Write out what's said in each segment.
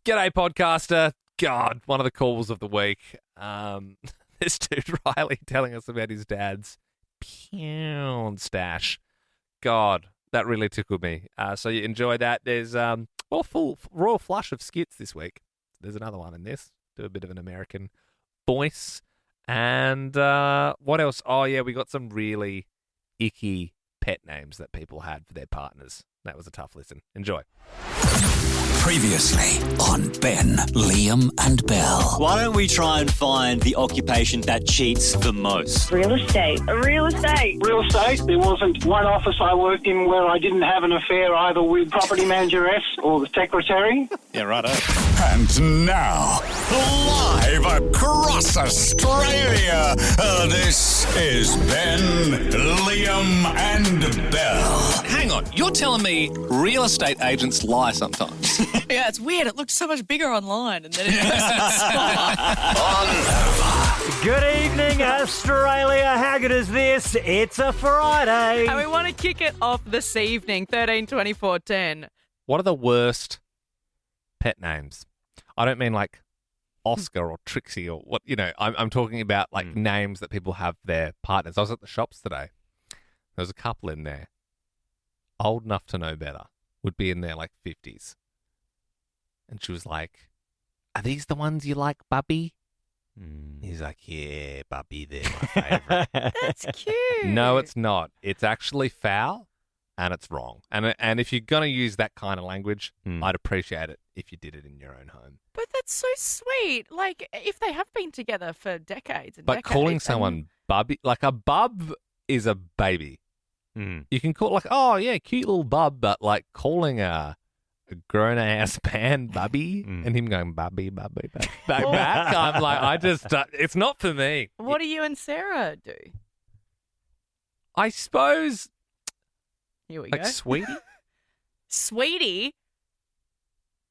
G'day, podcaster. God, one of the calls of the week. This dude, Riley, telling us about his dad's pound stash. God, that really tickled me. So you enjoy that. There's a full royal flush of skits this week. There's another one in this. Do a bit of an American voice. And what else? Oh, yeah, we got some really icky pet names that people had for their partners. That was a tough listen. Enjoy. Previously on Ben, Liam and Belle. Why don't we try and find the occupation that cheats the most? Real estate. Real estate. There wasn't one office I worked in where I didn't have an affair either with property manageress or the secretary. Yeah, righto. And now, live across Australia, this is Ben, Liam and Belle. Hang on, you're telling me real estate agents lie sometimes? Yeah, it's weird. It looks so much bigger online, and then it goes Good evening, Australia. How good is this? It's a Friday. And we want to kick it off this evening, 13/24/10. What are the worst pet names? I don't mean like Oscar or Trixie or what, I'm talking about like names that people have their partners. I was at the shops today. There was a couple in there, old enough to know better, would be in their like 50s. And she was like, "Are these the ones you like, Bubby?" He's like, "Yeah, Bubby, they're my favourite." That's cute. No, it's not. It's actually foul and it's wrong. And if you're going to use that kind of language, I'd appreciate it if you did it in your own home. But that's so sweet. Like, if they have been together for decades and But decades. calling someone Bubby, like a bub is a baby. You can call like, "Oh, yeah, cute little bub," but like calling a grown-ass man Bubby and him going, "Bubby, Bubby, Bubby," back, I'm like, it's not for me. What do you and Sarah do? I suppose, Here we like, go. sweetie, Sweetie?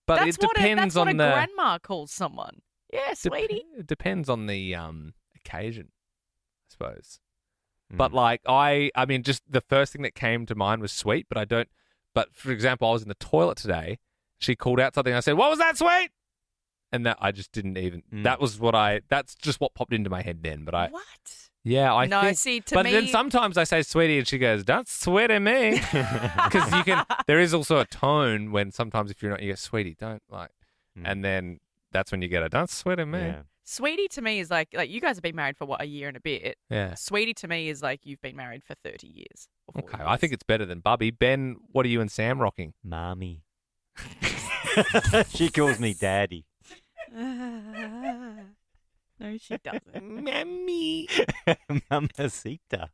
but That's it depends that's what on a the... grandma calls someone. Yeah, sweetie. It depends on the occasion, I suppose. But like I mean, just the first thing that came to mind was sweet, but I don't. But for example, I was in the toilet today. She called out something. I said, "What was that, sweet?" And that I just didn't even. That's just what popped into my head then. But I. What? Yeah, I No, think. see, to but me- then sometimes I say sweetie, and she goes, "Don't sweaty me," because you can. There is also a tone when sometimes if you're not, you go, "Sweetie, don't like," and then that's when you get a "Don't sweat at me." Yeah. Sweetie to me is like you guys have been married for what, a year and a bit. Yeah. Sweetie to me is like you've been married for 30 years. Or 40 Okay, years. I think it's better than Bubby. Ben, what are you and Sam rocking? Mommy. She calls me Daddy. No, she doesn't. Mammy. Mamacita.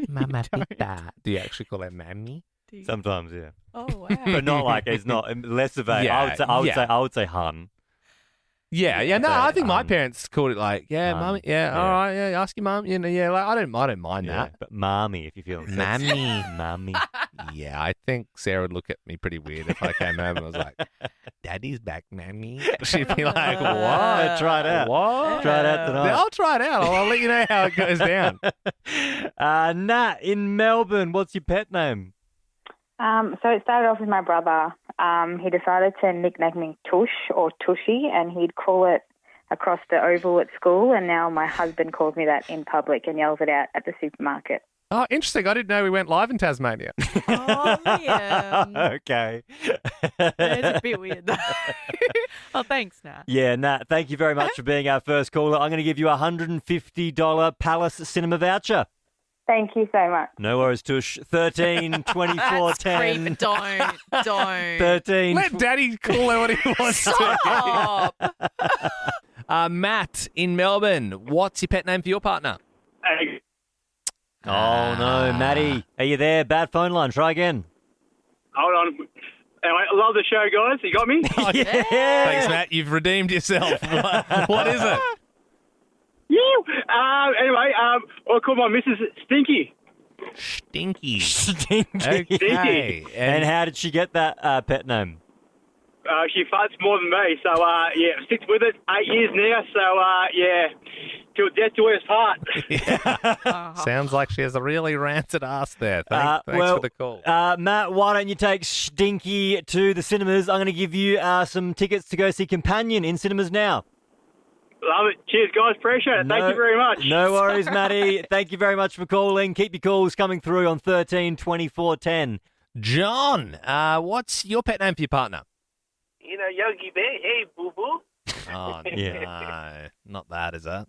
Mamacita. Do you actually call her Mammy? Sometimes, yeah. Oh wow. But not like it's not less of a. Yeah, I would say hun. Yeah. No, I think my parents called it like, Mum, Mummy. yeah. All right, yeah. Ask your mum. Like I don't mind Yeah. that. But mommy, if you feel Mammy. Mommy. Yeah, I think Sarah would look at me pretty weird if I came home and was like, "Daddy's back, Mammy." She'd be like, "What? Try it out. What? Try it out tonight. I'll try it out. I'll let you know how it goes down." Nat in Melbourne, what's your pet name? So it started off with my brother. He decided to nickname me Tush or Tushy, and he'd call it across the oval at school, and now my husband calls me that in public and yells it out at the supermarket. Oh, interesting. I didn't know we went live in Tasmania. Oh, Liam. Okay. It's a bit weird though. Oh, thanks, Nat. Yeah, Nat, thank you very much for being our first caller. I'm going to give you a $150 Palace Cinema voucher. Thank you so much. No worries, Tush. 13, 24, That's 10. creep. Don't. 13. Let Daddy call her what he wants to. Stop. Matt in Melbourne, what's your pet name for your partner? Hey, Oh, no, Matty. Are you there? Bad phone line. Try again. hold on. Anyway, I love the show, guys. You got me? Yeah. Thanks, Matt. You've redeemed yourself. What is it? Anyway, I'll call my missus Stinky. Stinky. Stinky. Okay. And how did she get that pet name? She farts more than me, so sticks with it. 8 years now, so till death do us part. Sounds like she has a really rancid ass there. Thanks for the call. Matt, why don't you take Stinky to the cinemas? I'm going to give you some tickets to go see Companion in cinemas now. Love it. Cheers, guys. Appreciate it. Thank you very much. No worries, Matty. Thank you very much for calling. Keep your calls coming through on 13 24 10. John, what's your pet name for your partner? Yogi Bear. Hey, boo-boo. Oh, no. Not that, is that?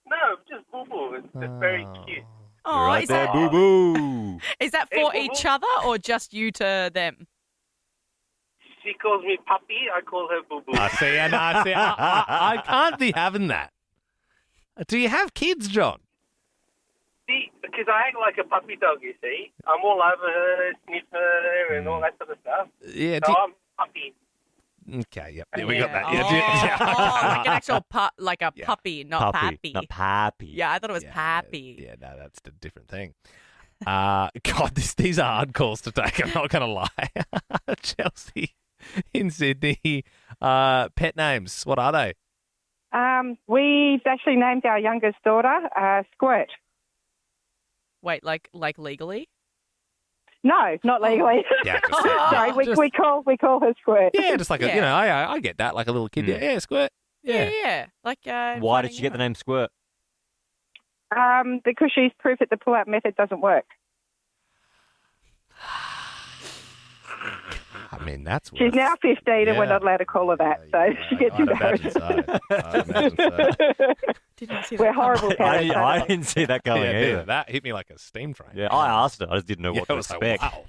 No, just boo-boo. It's very cute. Oh, Right is there, that boo-boo. is that for each other or just you to them? She calls me puppy. I call her boo-boo. I can't be having that. Do you have kids, John? See, because I act like a puppy dog, you see. I'm all over her, sniff her, and all that sort of stuff. Yeah. So I'm puppy. Okay, yep. Yeah, we got that. Oh, Yeah. like an actual puppy, not pappy. Not pappy. Yeah, I thought it was pappy. Yeah, no, that's a different thing. God, these are hard calls to take. I'm not going to lie. Chelsea in Sydney. Pet names. What are they? We've actually named our youngest daughter Squirt. Wait, like legally? No, not legally. Yeah, Sorry, we call her Squirt. Yeah, just like I get that, like a little kid. Yeah, Squirt. Yeah. Like, Why did she get the name Squirt? Because she's proof that the pull-out method doesn't work. I mean, that's She's now 15 and we're not allowed to call her that, so she gets embarrassed. I'd imagine so. Didn't see We're that horrible parents. I didn't see that coming either. That hit me like a steam train. Yeah, I asked her. I just didn't know what to I was expect. like, wow.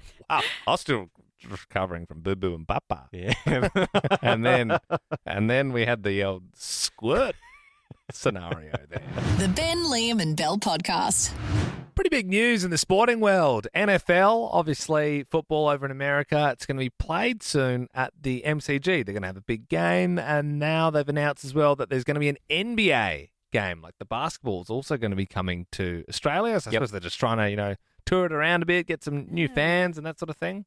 I was still recovering from Boo Boo and Papa. Yeah. and then we had the old squirt scenario there. The Ben, Liam and Bell podcast. Pretty big news in the sporting world. NFL, obviously football over in America, it's going to be played soon at the MCG. They're going to have a big game, and now they've announced as well that there's going to be an NBA game. Like the basketball is also going to be coming to Australia. So I suppose they're just trying to, tour it around a bit, get some new fans and that sort of thing.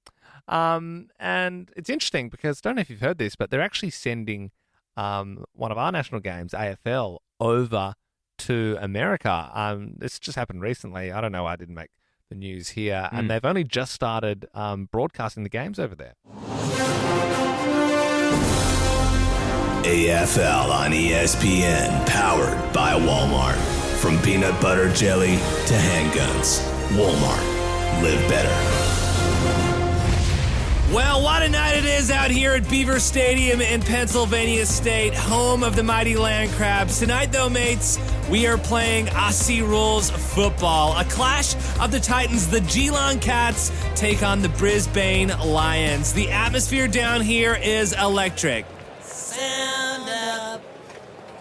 And it's interesting because, I don't know if you've heard this, but they're actually sending one of our national games, AFL, over to America. This just happened recently. I don't know why I didn't make the news here. And they've only just started broadcasting the games over there. AFL on ESPN, powered by Walmart. From peanut butter jelly to handguns. Walmart. Live better. Well, what a night it is out here at Beaver Stadium in Pennsylvania State, home of the mighty Land Crabs. Tonight, though, mates, we are playing Aussie Rules football. A clash of the Titans. The Geelong Cats take on the Brisbane Lions. The atmosphere down here is electric. Sound up,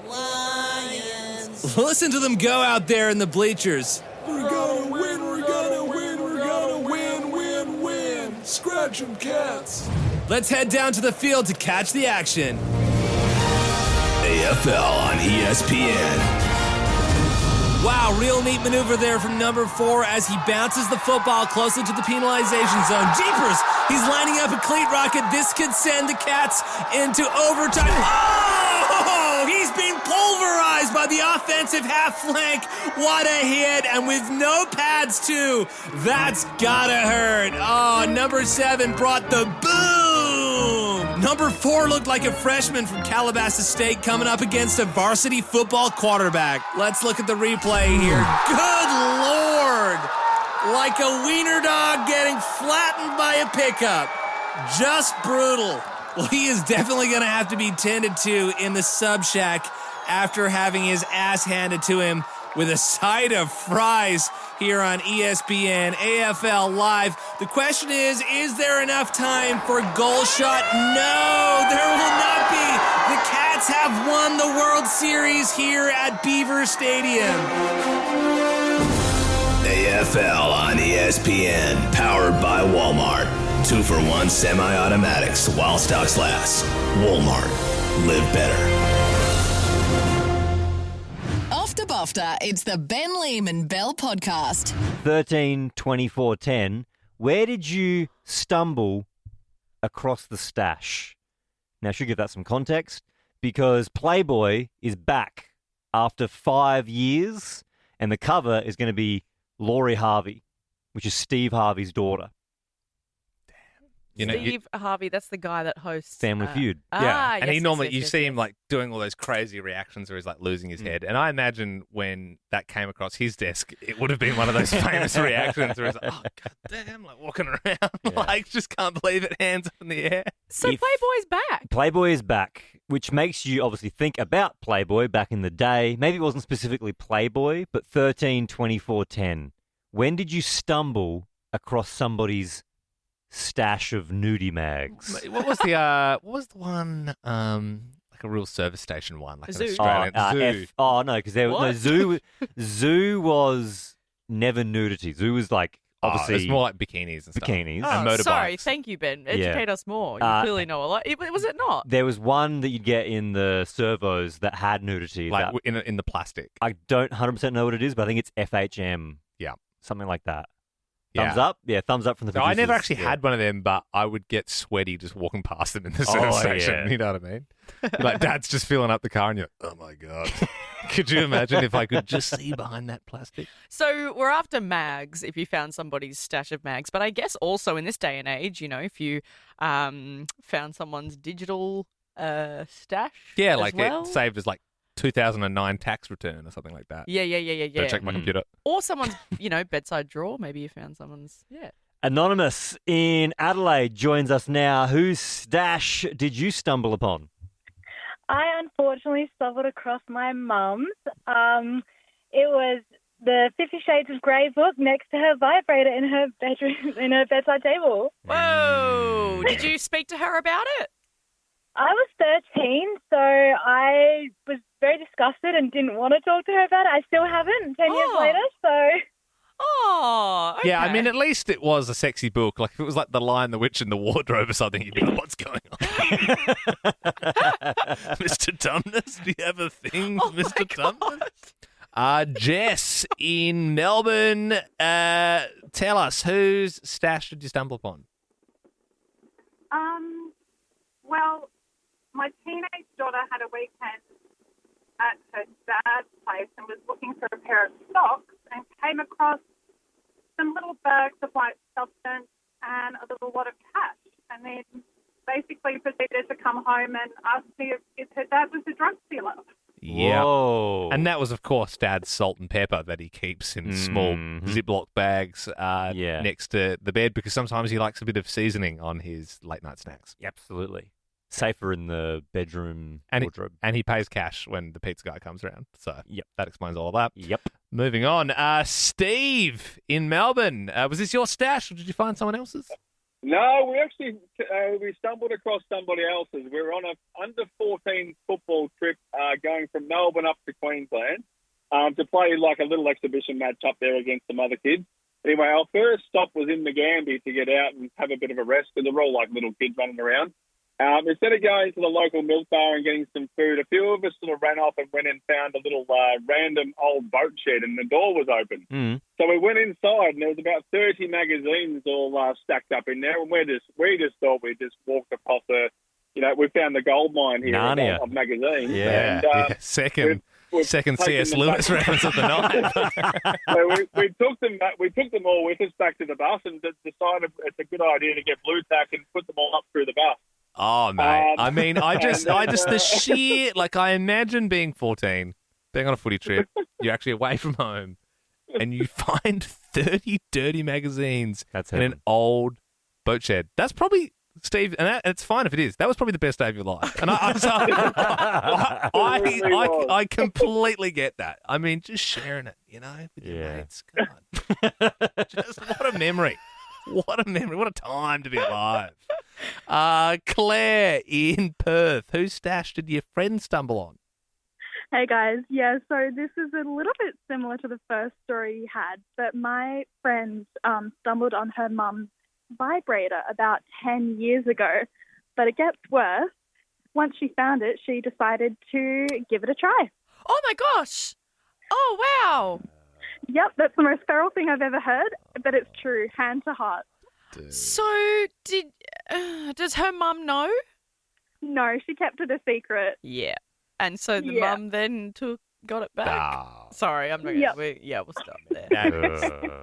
Lions. Listen to them go out there in the bleachers. We're gonna win, we're gonna win, we're gonna win, win, win. Scratch 'em, Cats. Let's head down to the field to catch the action. AFL on ESPN. Wow, real neat maneuver there from number 4 as he bounces the football closer to the penalization zone. Jeepers, he's lining up a cleat rocket. This could send the Cats into overtime. Oh, he's being pulverized by the offensive half flank. What a hit, and with no pads too. That's gotta hurt. Oh, number 7 brought the boom. Number 4 looked like a freshman from Calabasas State coming up against a varsity football quarterback. Let's look at the replay here. Good Lord! Like a wiener dog getting flattened by a pickup. Just brutal. Well, he is definitely going to have to be tended to in the sub shack after having his ass handed to him with a side of fries here on ESPN AFL Live. The question is there enough time for a goal shot? No, there will not be. The Cats have won the World Series here at Beaver Stadium. AFL on ESPN, powered by Walmart. 2-for-1 semi-automatics while stocks last. Walmart. Live better. After BAFTA, it's the Ben, Liam and Bell podcast. 13 24 10. Where did you stumble across the stash? Now, I should give that some context because Playboy is back after 5 years, and the cover is going to be Laurie Harvey, which is Steve Harvey's daughter. Steve Harvey, that's the guy that hosts Family Feud. Yeah, and yes, he normally, yes, you yes, see yes. him like doing all those crazy reactions where he's like losing his head. And I imagine when that came across his desk, it would have been one of those famous reactions where he's like, oh, god damn, like walking around, like just can't believe it, hands up in the air. So Playboy's back. Playboy is back, which makes you obviously think about Playboy back in the day. Maybe it wasn't specifically Playboy, but 13, 24, 10. When did you stumble across somebody's stash of nudie mags? What was the one, like a real service station one, like an Zoo. Australian Zoo? No, because there was no Zoo was never nudity. Zoo was like obviously it's more like bikinis and stuff. bikinis. Oh, And motorbikes. sorry. Thank you, Ben. Educate us more. You clearly know a lot. Was it not? There was one that you'd get in the servos that had nudity. Like that, in the plastic. I don't 100% know what it is, but I think it's FHM. Yeah. Something like that. Yeah. Thumbs up? Yeah, thumbs up from the So producers. I never actually Yeah. had one of them, but I would get sweaty just walking past them in the Oh, service station. yeah. You know what I mean? Like Dad's just filling up the car, and you're like, oh my god. Could you imagine if I could just see behind that plastic? So we're after mags if you found somebody's stash of mags. But I guess also in this day and age, if you found someone's digital stash Yeah, as like well. it saved as like 2009 tax return or something like that. Yeah. Better check my computer. Or someone's, bedside drawer. Maybe you found someone's, Anonymous in Adelaide joins us now. Whose stash did you stumble upon? I unfortunately stumbled across my mum's. It was the 50 Shades of Grey book next to her vibrator in her bedroom, in her bedside table. Whoa! Did you speak to her about it? I was 13, so I was very disgusted and didn't want to talk to her about it. I still haven't, 10 years later, so... Oh, okay. Yeah, I mean, at least it was a sexy book. Like, if it was like The Lion, the Witch, and the Wardrobe or something, you'd be like, what's going on? Mr. Dumbness, do you have a thing for Mr. Dumbness? Jess in Melbourne, tell us, whose stash did you stumble upon? Well, my teenage daughter had a weekend at her dad's place and was looking for a pair of socks and came across some little bags of white substance and a little lot of cash, and then basically proceeded to come home and ask me if her dad was a drug dealer. Yeah. Whoa. And that was, of course, Dad's salt and pepper that he keeps in small Ziploc bags next to the bed, because sometimes he likes a bit of seasoning on his late-night snacks. Absolutely. Safer in the bedroom wardrobe. And he pays cash when the pizza guy comes around. So that explains all of that. Yep. Moving on. Steve in Melbourne. Was this your stash, or did you find someone else's? No, we actually we stumbled across somebody else's. We were on a under-14 football trip going from Melbourne up to Queensland to play like a little exhibition match up there against some other kids. Anyway, our first stop was in Ngambie to get out and have a bit of a rest, because they're all like little kids running around. Instead of going to the local milk bar and getting some food, a few of us sort of ran off and went and found a little random old boat shed, and the door was open. So we went inside, and there was about 30 magazines all stacked up in there, and we just thought we'd just walked across we found the gold mine here of magazines. Yeah. And, Second C.S. Lewis reference of the night. So we took them all with us back to the bus, and decided it's a good idea to get blue tack and put them all up through the bus. Oh, mate. I mean, the sheer, like, I imagine being 14, being on a footy trip, you're actually away from home, and you find 30 dirty magazines in an old boat shed. That's probably, Steve, and it's fine if it is, that was probably the best day of your life. And I completely get that. I mean, just sharing it, with your mates. God. Just what a memory. What a memory. What a time to be alive. Claire in Perth. Whose stash did your friend stumble on? Hey, guys. Yeah, so this is a little bit similar to the first story you had, but my friend stumbled on her mum's vibrator about 10 years ago. But it gets worse. Once she found it, she decided to give it a try. Oh, my gosh. Oh, wow. Yep, that's the most feral thing I've ever heard, but it's true, hand to heart. So, does her mum know? No, she kept it a secret. Yeah. And so the Yeah. mum then got it back. Oh, Sorry, I'm not Yep. going to... We'll stop there.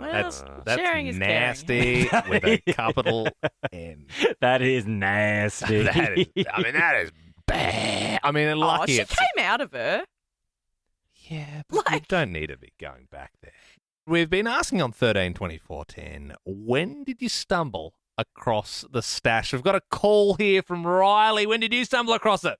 that's sharing is nasty with a capital N. That is nasty. That is bad. I mean, Oh, lucky she it's... came out of her. Yeah, but you don't need to be going back there. We've been asking on 13 24 10, when did you stumble across the stash? We've got a call here from Riley. When did you stumble across it?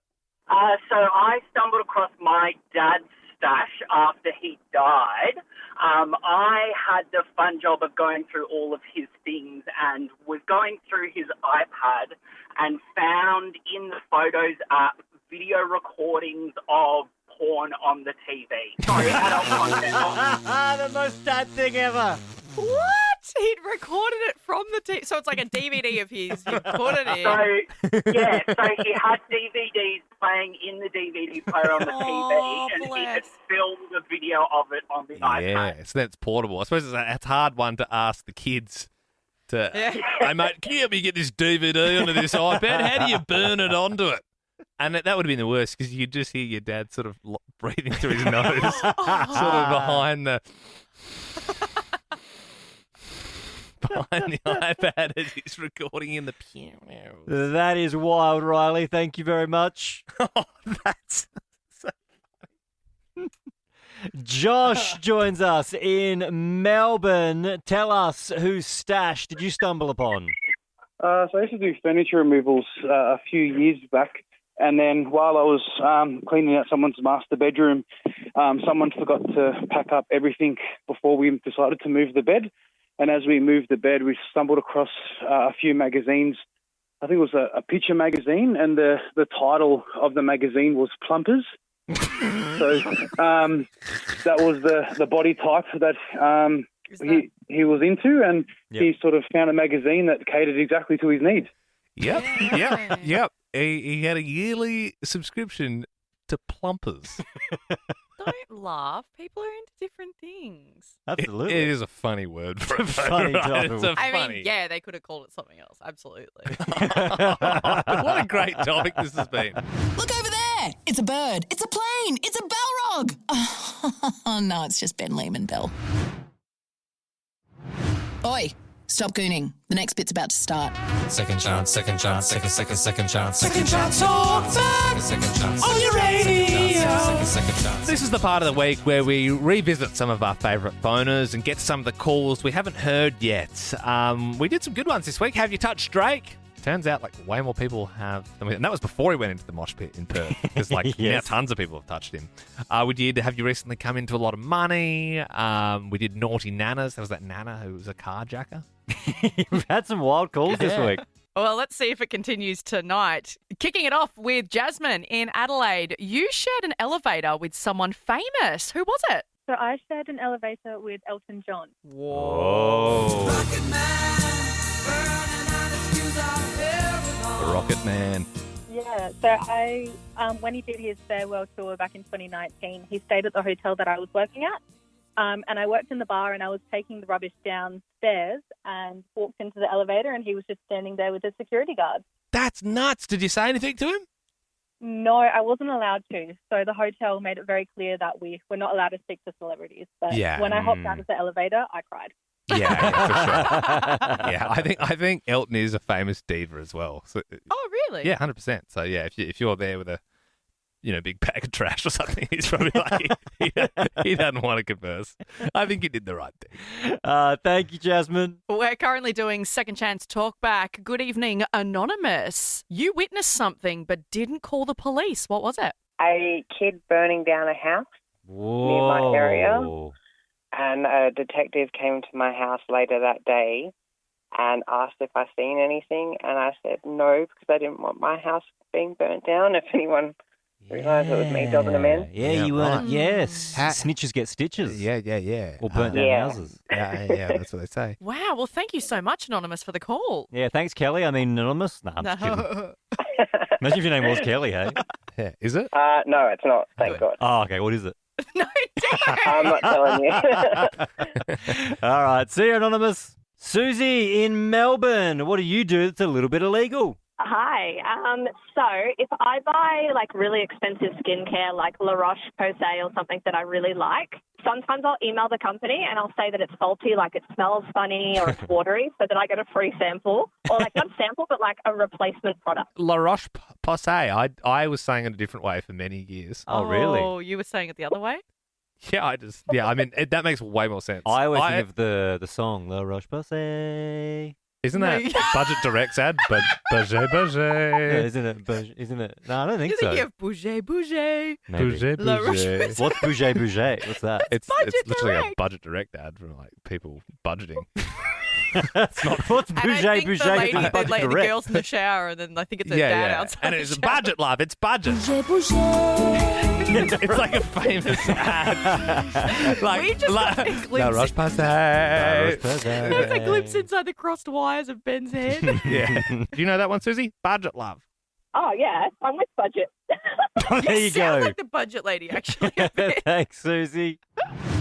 So I stumbled across my dad's stash after he died. I had the fun job of going through all of his things and was going through his iPad and found in the Photos app video recordings of porn on the TV. Sorry, adult content. The most sad thing ever. What? He'd recorded it from the TV. So it's like a DVD of his. He put it in. So he had DVDs playing in the DVD player on the TV, and he had filmed a video of it on the iPad. Yeah, so that's portable. I suppose it's a hard one to ask the kids to, hey, mate, can you help me get this DVD onto this iPad? How do you burn it onto it? And that would have been the worst because you'd just hear your dad sort of breathing through his nose, sort of behind the iPad as he's recording in the piano. That is wild, Riley. Thank you very much. That's so funny. Josh joins us in Melbourne. Tell us, whose stash did you stumble upon? So I used to do furniture removals a few years back. And then while I was cleaning out someone's master bedroom, someone forgot to pack up everything before we decided to move the bed. And as we moved the bed, we stumbled across a few magazines. I think it was a picture magazine, and the title of the magazine was Plumpers. So that was the body type that he was into, and he sort of found a magazine that catered exactly to his needs. Yep. He had a yearly subscription to Plumpers. Don't laugh. People are into different things. Absolutely. It is a funny word for a funny right? title. I mean, yeah, they could have called it something else. Absolutely. What a great topic this has been. Look over there. It's a bird. It's a plane. It's a Balrog. Oh, no, it's just Ben Lehman Bell. Oi, stop gooning. The next bit's about to start. Second chance, second chance, second chance. Second chance, talk back. Second chance. On your radio. Second chance. This is the part of the week where we revisit some of our favourite phoners and get some of the calls we haven't heard yet. We did some good ones this week. Have you touched Drake? Turns out, way more people have. And that was before he went into the mosh pit in Perth. Because, now tons of people have touched him. We did Have You Recently Come Into a Lot of Money? We did Naughty Nanas. There was that Nana who was a carjacker. We've had some wild calls this week. Well, let's see if it continues tonight. Kicking it off with Jasmine in Adelaide. You shared an elevator with someone famous. Who was it? So I shared an elevator with Elton John. Whoa. The Rocket Man. Yeah, so I, when he did his farewell tour back in 2019, he stayed at the hotel that I was working at. And I worked in the bar, and I was taking the rubbish downstairs and walked into the elevator, and he was just standing there with the security guard. That's nuts. Did you say anything to him? No, I wasn't allowed to. So the hotel made it very clear that we were not allowed to speak to celebrities. But when I hopped out of the elevator, I cried. Yeah, for sure. Yeah, I think Elton is a famous diva as well. So, oh, really? Yeah, 100%. So yeah, if you're there with a big bag of trash or something, he's probably like he doesn't want to converse. I think he did the right thing. Thank you, Jasmine. We're currently doing Second Chance Talkback. Good evening, Anonymous. You witnessed something but didn't call the police. What was it? A kid burning down a house near my area. And a detective came to my house later that day and asked if I seen anything. And I said no, because I didn't want my house being burnt down if anyone realised it was me dobbing them in. Yeah, you weren't. Yes. Snitches get stitches. Yeah. Or burnt down houses. Yeah, that's what they say. Wow, well, thank you so much, Anonymous, for the call. Yeah, thanks, Kelly. I mean, Anonymous. Nah, I'm just kidding. Imagine if your name was Kelly, hey? Yeah, is it? No, it's not, thank God. Oh, okay, what is it? I'm not telling you. All right, see you, Anonymous. Susie in Melbourne, what do you do that's a little bit illegal? Hi. So if I buy like really expensive skincare like La Roche, Posay or something that I really like, sometimes I'll email the company and I'll say that it's faulty, like it smells funny or it's watery, so that I get a free sample. Or like not sample, but like a replacement product. La Roche Posay. I was saying it a different way for many years. Oh, really? Oh, you were saying it the other way? Yeah, I mean, that makes way more sense. I always think of the song La Roche Posay. Isn't that Budget Direct's ad? But Bouger Bouger. Yeah, isn't it? No, I don't think so. You have Bouger Bouger. Bouger La Roche Bouger. Posay. What's Bouger Bouger? What's that? It's Budget literally a Direct. Budget Direct ad for like people budgeting. It's not. What's And I Bouger think Bouger? the lady, It's Budget the Direct. girls in the shower, and then I think it's her dad outside. And the it's shower. budget, love. It's budget. It's like a famous ad. Like, We just got a La glimpse. Roche Posay. There's a glimpse inside the crossed wires of Ben's head. Yeah. Do you know that one, Susie? Budget, love. Oh, yeah. I'm with budget. There you sound go. like the budget lady, actually. Thanks, Susie.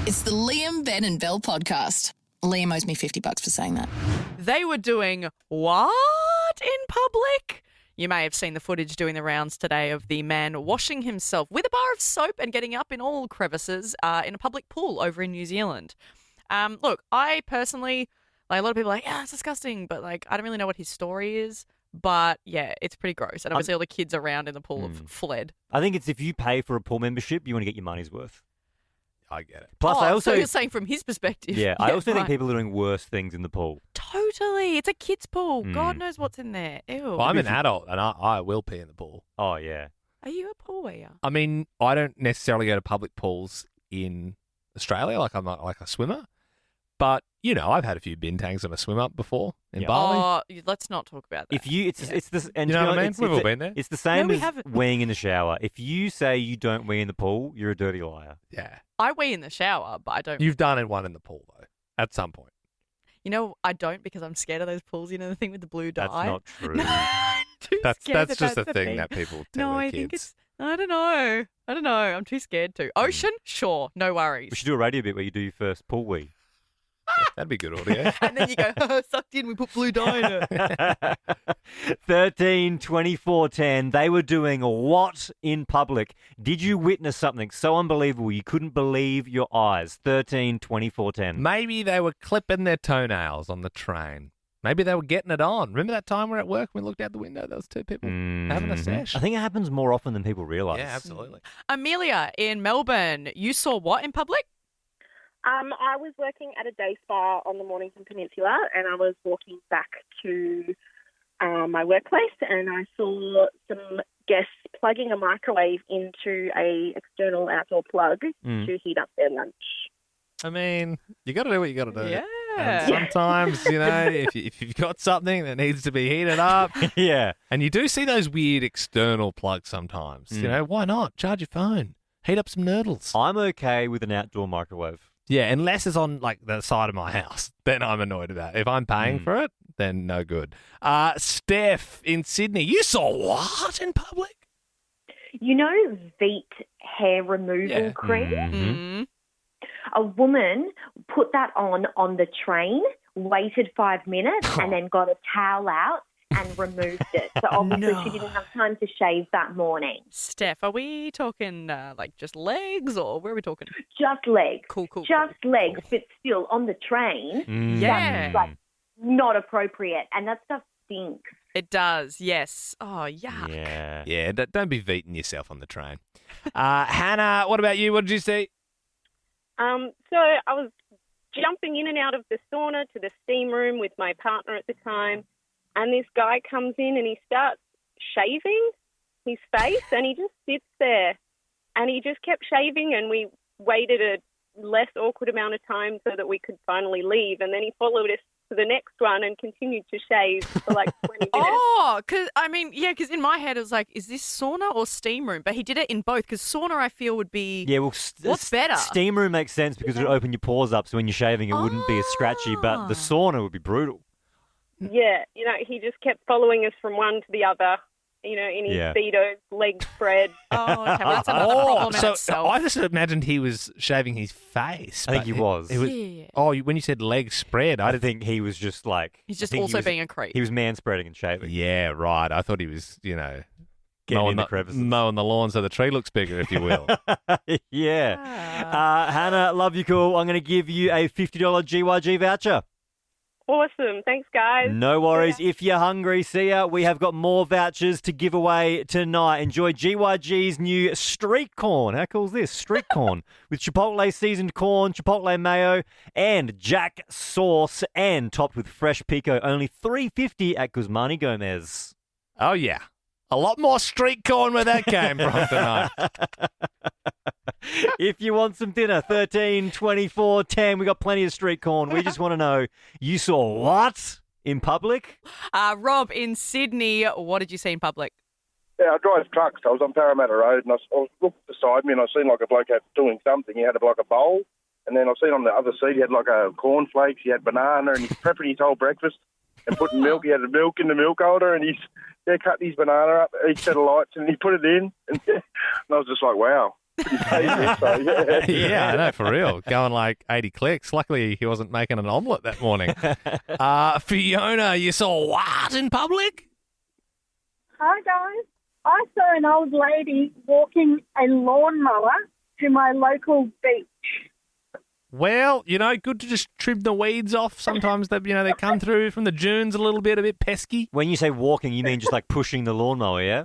It's the Liam, Ben and Bell podcast. Liam owes me $50 for saying that. They were doing what in public? You may have seen the footage doing the rounds today of the man washing himself with a bar of soap and getting up in all crevices in a public pool over in New Zealand. Look, I personally, like a lot of people are like, yeah, it's disgusting, but like I don't really know what his story is. But yeah, it's pretty gross. And obviously all the kids around in the pool have fled. I think it's if you pay for a pool membership, you want to get your money's worth. I get it. Plus, I also so you're saying from his perspective. yeah, I also think right. people are doing worse things in the pool. Totally. It's a kid's pool. Mm. God knows what's in there. Ew. Well, I'm an adult and I will pee in the pool. Oh yeah. Are you a pool wear? I mean, I don't necessarily go to public pools in Australia. Like I'm not like a swimmer. But, you know, I've had a few bin tanks on a swim up before in Bali. Oh, let's not talk about that. If you, it's this, and You know to be what I mean? honest, We've all been there. It's the same No, we as haven't. weeing in the shower. If you say you don't wee in the pool, you're a dirty liar. Yeah. I wee in the shower, but I don't. You've done one in the pool, though, at some point. You know, I don't because I'm scared of those pools. You know, the thing with the blue dye. That's not true. That's scared just that a that's a thing thing. that people tell No, their I kids. think it's. I don't know. I'm too scared to. Ocean, sure, no worries. We should do a radio bit where you do your first pool wee. That'd be good audio. And then you go, oh, sucked in. We put blue dye in it. 13, 24, 10. They were doing what in public? Did you witness something so unbelievable you couldn't believe your eyes? 13, 24, 10. Maybe they were clipping their toenails on the train. Maybe they were getting it on. Remember that time we were at work when we looked out the window? There was two people having a sesh. I think it happens more often than people realise. Yeah, absolutely. Amelia in Melbourne, you saw what in public? I was working at a day spa on the Mornington Peninsula, and I was walking back to my workplace, and I saw some guests plugging a microwave into a external outdoor plug to heat up their lunch. I mean, you got to do what you got to do. Yeah. And sometimes, you know, if you've got something that needs to be heated up. Yeah. And you do see those weird external plugs sometimes. You know, why not? Charge your phone. Heat up some noodles. I'm okay with an outdoor microwave. Yeah, unless it's on like the side of my house, then I'm annoyed about it. If I'm paying for it, then no good. Steph in Sydney, you saw what in public? You know Veet hair removal cream? Mm-hmm. A woman put that on the train, waited 5 minutes, and then got a towel out and removed it. So obviously she didn't have time to shave that morning. Steph, are we talking like just legs or where are we talking? Just legs. Cool. Just legs, but still on the train. Yeah. That's like not appropriate. And that stuff stinks. It does, yes. Oh, yuck. Yeah. Yeah, don't be beating yourself on the train. Hannah, what about you? What did you see? So I was jumping in and out of the sauna to the steam room with my partner at the time, and this guy comes in and he starts shaving his face, and he just sits there, and he just kept shaving, and we waited a less awkward amount of time so that we could finally leave, and then he followed us to the next one and continued to shave for like 20 minutes. Oh, because in my head it was like, is this sauna or steam room? But he did it in both because sauna I feel would be what's better? Steam room makes sense because it would open your pores up, so when you're shaving it wouldn't be as scratchy, but the sauna would be brutal. Yeah, you know, he just kept following us from one to the other in his Yeah. Speedos, legs spread. Oh, okay. Well, that's another problem in so itself. I just imagined he was shaving his face. I think but he was. Yeah. Oh, when you said legs spread, I think he was just like... He's just I think also he was, being a creep. He was man-spreading and shaving. Yeah, right. I thought he was, Getting in the crevices. mowing the lawn so the tree looks bigger, if you will. Yeah. Hannah, love you, cool. I'm going to give you a $50 GYG voucher. Awesome. Thanks, guys. No worries. If you're hungry, see ya. We have got more vouchers to give away tonight. Enjoy GYG's new street corn. How cool is this? Street corn with Chipotle seasoned corn, Chipotle mayo, and Jack sauce, and topped with fresh pico. Only $3.50 at Guzmani Gomez. Oh, yeah. A lot more street corn where that came from tonight. If you want some dinner, 13, 24, 10. We got plenty of street corn. We just want to know, you saw what in public? Rob, in Sydney, what did you see in public? Yeah, I drive trucks. I was on Parramatta Road, and I was looking beside me, and I seen like a bloke doing something. He had like a bowl, and then I seen on the other seat he had like a cornflakes, he had banana, and he's prepping his whole breakfast and putting milk. He had the milk in the milk holder, and he's cutting his banana up each set of lights, and he put it in, and I was just like, wow. Pretty tasty, so, yeah. Yeah, I know, for real. Going like 80 clicks. Luckily, he wasn't making an omelette that morning. Fiona, you saw what in public? Hi, guys. I saw an old lady walking a lawnmower to my local beach. Well, good to just trim the weeds off. Sometimes they come through from the dunes a little bit, a bit pesky. When you say walking, you mean just like pushing the lawnmower, yeah?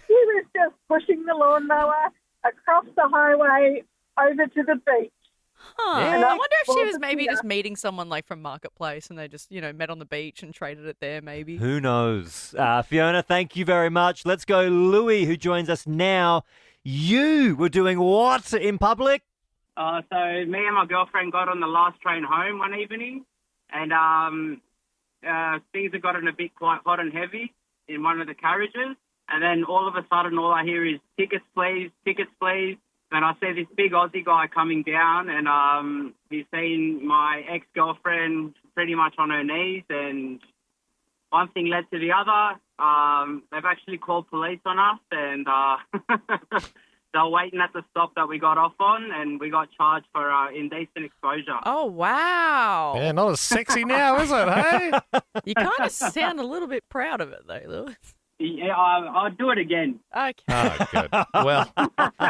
She was just pushing the lawnmower across the highway over to the beach. Huh. Yeah. I wonder if she was maybe just meeting someone like from Marketplace and they just, met on the beach and traded it there maybe. Who knows? Fiona, thank you very much. Let's go Louis, who joins us now. You were doing what in public? So me and my girlfriend got on the last train home one evening, and things had gotten a bit quite hot and heavy in one of the carriages. And then all of a sudden, all I hear is tickets, please, tickets, please. And I see this big Aussie guy coming down, and he's seen my ex-girlfriend pretty much on her knees, and one thing led to the other. They've actually called police on us, and they were waiting at the stop that we got off on, and we got charged for indecent exposure. Oh, wow. Yeah, not as sexy now, is it, hey? You kind of sound a little bit proud of it, though, Lewis. Yeah, I'll do it again. Okay. Oh, good.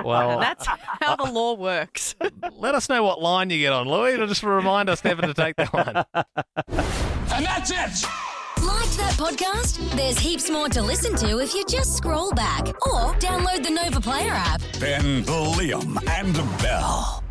Well, that's how the law works. Let us know what line you get on, Louis. Just remind us never to take that one. And that's it! Like that podcast? There's heaps more to listen to if you just scroll back or download the Nova Player app. Ben, Liam, and Bell.